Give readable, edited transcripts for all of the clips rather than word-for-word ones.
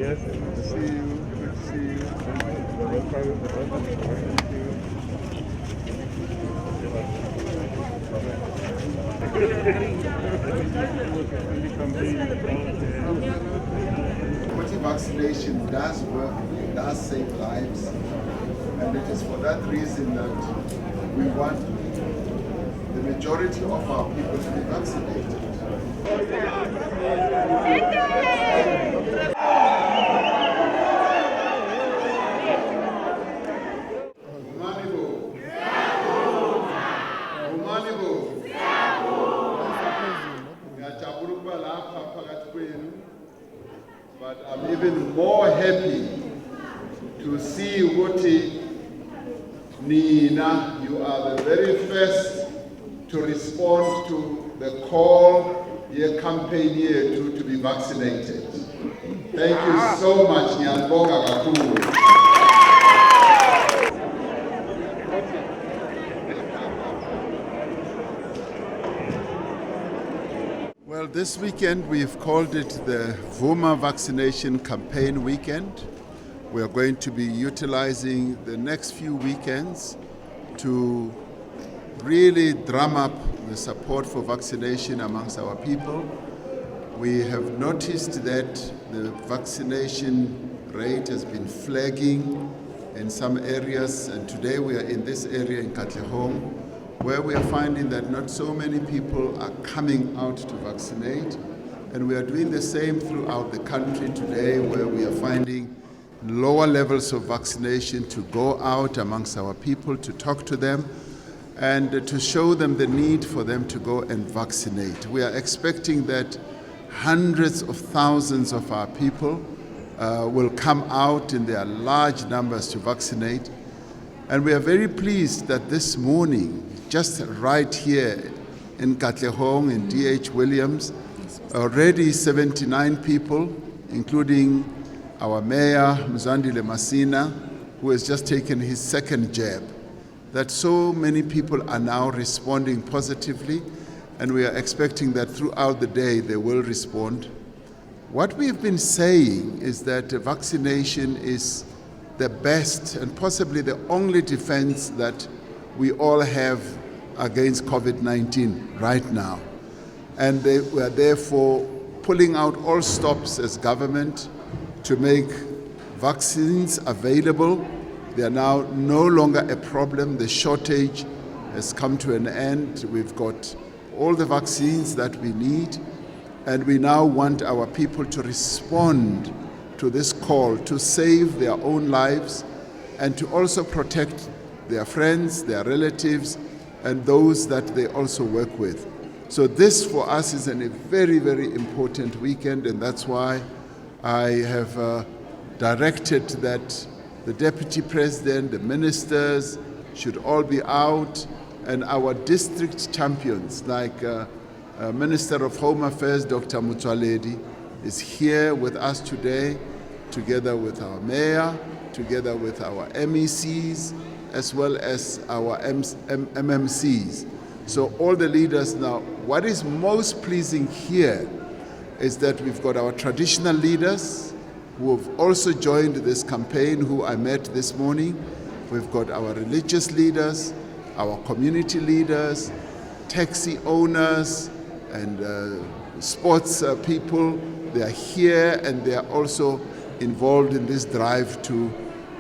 Yes, good to see you. Good to see you. Vaccination does work, it does save lives, and it is for that reason that we want the majority of our people to be vaccinated. But I'm even more happy to see Wuti Nina. You are the very first to respond to the call year campaign year to be vaccinated. Thank you so much, Nyambonga Kakumu. Well, this weekend we've called it the Vooma Vaccination Campaign Weekend. We are going to be utilizing the next few weekends to really drum up the support for vaccination amongst our people. We have noticed that the vaccination rate has been flagging in some areas, and today we are in this area in Katlehong, where we are finding that not so many people are coming out to vaccinate. And we are doing the same throughout the country today, where we are finding lower levels of vaccination to go out amongst our people, to talk to them, and to show them the need for them to go and vaccinate. We are expecting that hundreds of thousands of our people will come out in their large numbers to vaccinate. And we are very pleased that this morning, just right here in Katlehong, in D.H. Williams, already 79 people, including our mayor, Mzwandile Masina, who has just taken his second jab, that so many people are now responding positively, and we are expecting that throughout the day they will respond. What we've been saying is that vaccination is the best and possibly the only defense that we all have against COVID-19 right now. And we are therefore pulling out all stops as government to make vaccines available. They are now no longer a problem. The shortage has come to an end. We've got all the vaccines that we need, and we now want our people to respond to this call to save their own lives and to also protect their friends, their relatives, and those that they also work with. So this for us is a very, very important weekend, and that's why I have directed that the Deputy President, the ministers should all be out, and our district champions like Minister of Home Affairs, Dr. Mutsoaledi, is here with us today, together with our mayor, together with our MECs, as well as our MMCs. So all the leaders now, what is most pleasing here is that we've got our traditional leaders who have also joined this campaign, who I met this morning. We've got our religious leaders, our community leaders, taxi owners, and sports people. They are here, and they are also involved in this drive to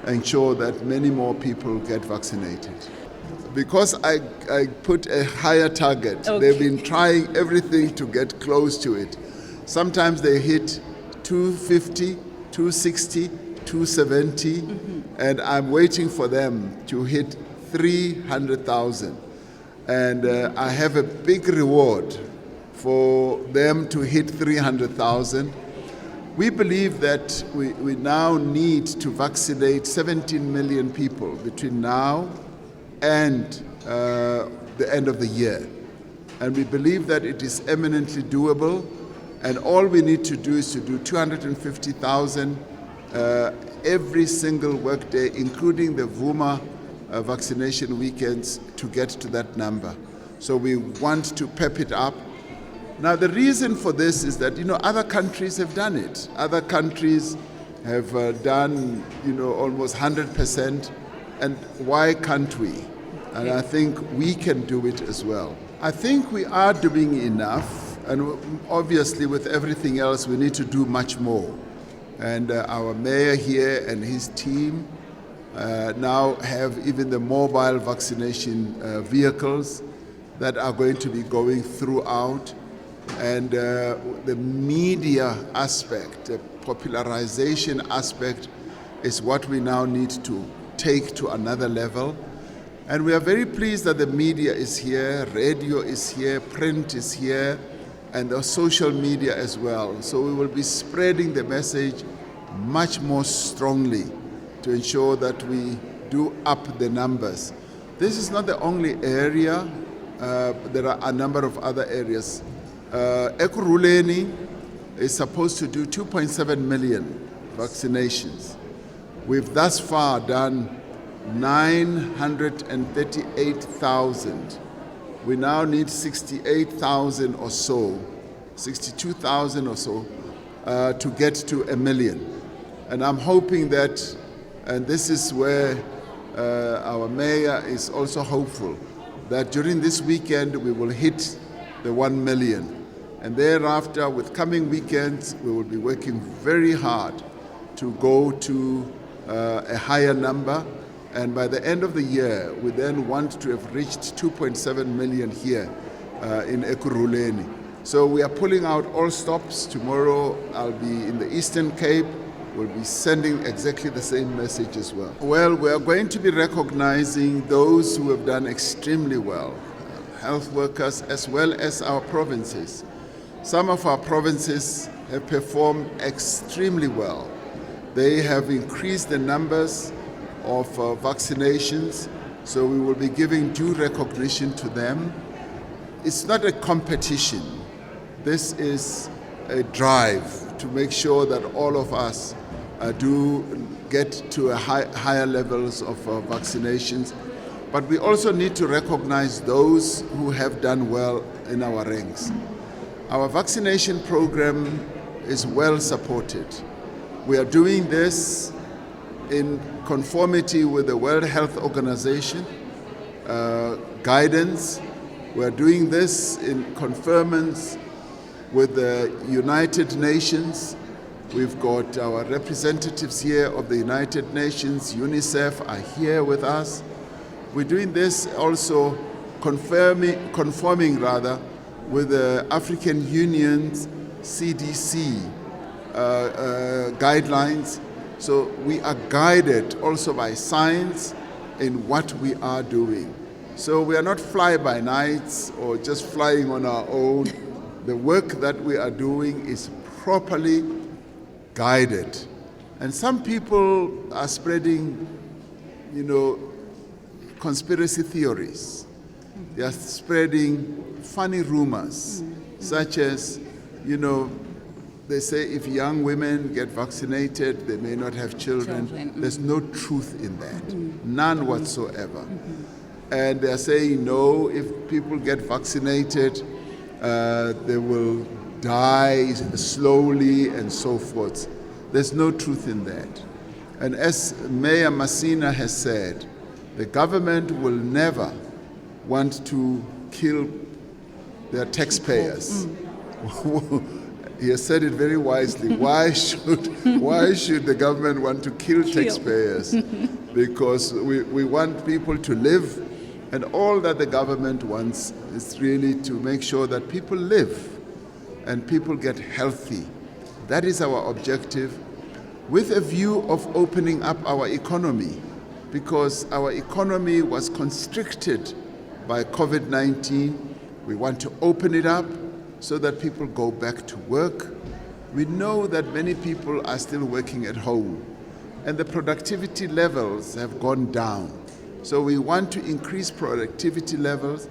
ensure that many more people get vaccinated. Because I put a higher target, okay. They've been trying everything to get close to it. Sometimes they hit 250, 260, 270, and I'm waiting for them to hit 300,000. And I have a big reward for them to hit 300,000. We believe that we now need to vaccinate 17 million people between now and the end of the year. And we believe that it is eminently doable, and all we need to do is to do 250,000 every single workday, including the Vooma vaccination weekends, to get to that number. So we want to pep it up. Now the reason for this is that, other countries have done it. Other countries have done, almost 100%. And why can't we? And I think we can do it as well. I think we are doing enough, and obviously with everything else, we need to do much more. And our mayor here and his team now have even the mobile vaccination vehicles that are going to be going throughout. And the media aspect, the popularization aspect is what we now need to take to another level. And we are very pleased that the media is here, radio is here, print is here, and the social media as well. So we will be spreading the message much more strongly to ensure that we do up the numbers. This is not the only area. There are a number of other areas. Ekurhuleni is supposed to do 2.7 million vaccinations. We've thus far done 938,000. We now need 68,000 or so, 62,000 or so, to get to 1 million. And I'm hoping that, and this is where our mayor is also hopeful, that during this weekend we will hit the 1 million. And thereafter, with coming weekends, we will be working very hard to go to a higher number. And by the end of the year, we then want to have reached 2.7 million here in Ekurhuleni. So we are pulling out all stops. Tomorrow I'll be in the Eastern Cape. We'll be sending exactly the same message as well. Well, we are going to be recognizing those who have done extremely well, health workers as well as our provinces. Some of our provinces have performed extremely well. They have increased the numbers of vaccinations, so we will be giving due recognition to them. It's not a competition. This is a drive to make sure that all of us do get to higher levels of vaccinations. But we also need to recognize those who have done well in our ranks. Our vaccination program is well supported. We are doing this in conformity with the World Health Organization guidance. We are doing this in conformance with the United Nations. We've got our representatives here of the United Nations, UNICEF are here with us. We're doing this also conforming with the African Union's CDC guidelines. So we are guided also by science in what we are doing. So we are not fly-by-nights or just flying on our own. The work that we are doing is properly guided. And some people are spreading, conspiracy theories. They are spreading funny rumors, such as, they say if young women get vaccinated, they may not have children. There's no truth in that, none whatsoever. And they're saying, no, if people get vaccinated, they will die slowly and so forth. There's no truth in that. And as Mayor Masina has said, the government will never want to kill their taxpayers. He has said it very wisely. Why should the government want to kill taxpayers? Because we want people to live, and all that the government wants is really to make sure that people live and people get healthy. That is our objective, with a view of opening up our economy, because our economy was constricted by COVID-19. We want to open it up so that people go back to work. We know that many people are still working at home, and the productivity levels have gone down. So we want to increase productivity levels.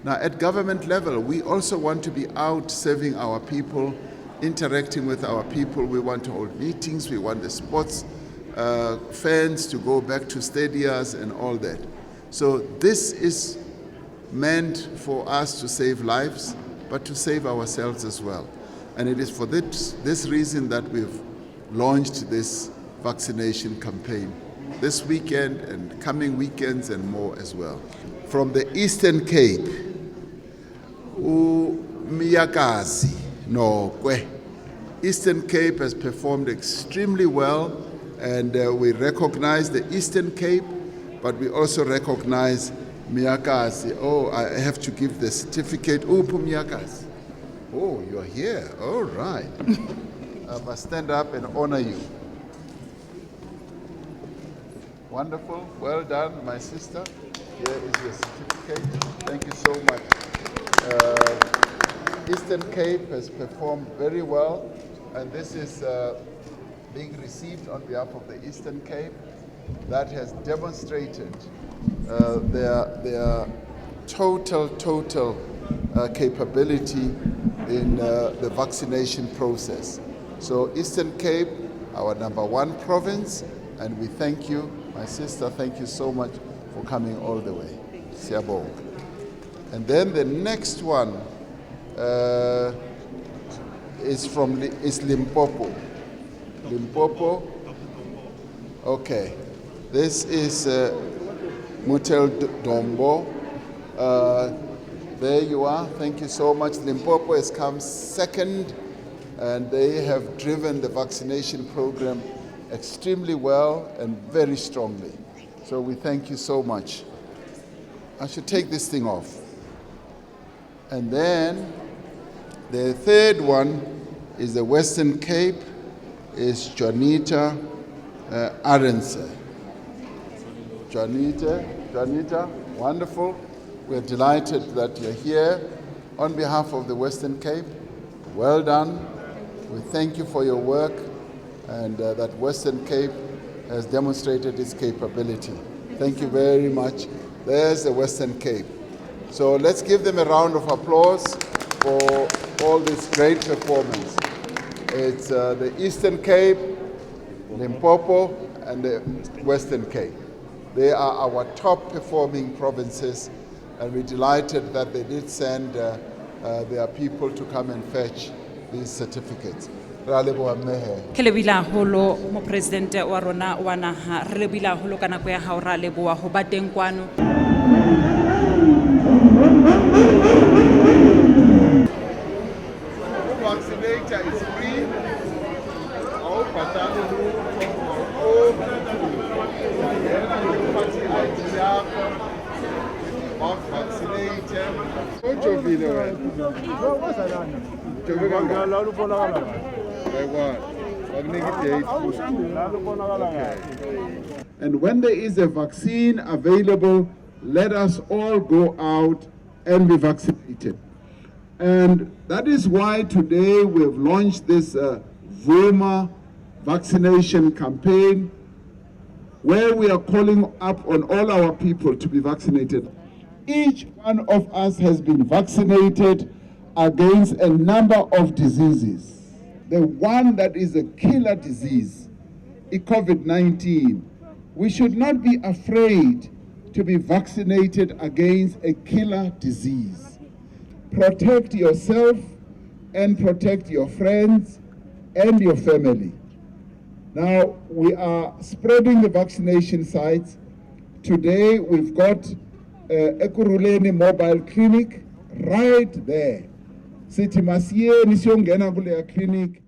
Now at government level, we also want to be out serving our people, interacting with our people. We want to hold meetings. We want the sports fans to go back to stadiums and all that. So this is meant for us to save lives, but to save ourselves as well. And it is for this reason that we've launched this vaccination campaign this weekend and coming weekends and more as well. From the Eastern Cape, Miyakazi Nokwe. Eastern Cape has performed extremely well, and we recognize the Eastern Cape, but we also recognize Miyakazi. Oh, I have to give the certificate. Miyakazi. Oh, you're here. All right. I must stand up and honor you. Wonderful. Well done, my sister. Here is your certificate. Thank you so much. Eastern Cape has performed very well, and this is being received on behalf of the Eastern Cape. That has demonstrated their total capability in the vaccination process. So Eastern Cape, our #1 province, and we thank you, my sister, thank you so much for coming all the way. Siyabonga. And then the next one is Limpopo. Limpopo. Okay. This is Mutel Dombo. There you are. Thank you so much. Limpopo has come second, and they have driven the vaccination program extremely well and very strongly. So we thank you so much. I should take this thing off. And then the third one is the Western Cape, is Juanita Arendse. Juanita, wonderful. We're delighted that you're here on behalf of the Western Cape. Well done. We thank you for your work, and that Western Cape has demonstrated its capability. Thank you very much. There's the Western Cape. So let's give them a round of applause for all this great performance. It's the Eastern Cape, Limpopo, and the Western Cape. They are our top performing provinces, and we're delighted that they did send their people to come and fetch these certificates. Ke lebila holo mo presidente wa rona wa naha re lebila holo ka nako ya hao ra leboa ho ba teng kwano. Vaccinator is free. And when there is a vaccine available, let us all go out and be vaccinated. And that is why today we have launched this Vooma Vaccination campaign, where we are calling up on all our people to be vaccinated. Each one of us has been vaccinated against a number of diseases. The one that is a killer disease is COVID-19. We should not be afraid to be vaccinated against a killer disease. Protect yourself and protect your friends and your family. Now, we are spreading the vaccination sites. Today, we've got Ekurhuleni Mobile Clinic right there. Sithi masiye nisiyongena kule clinic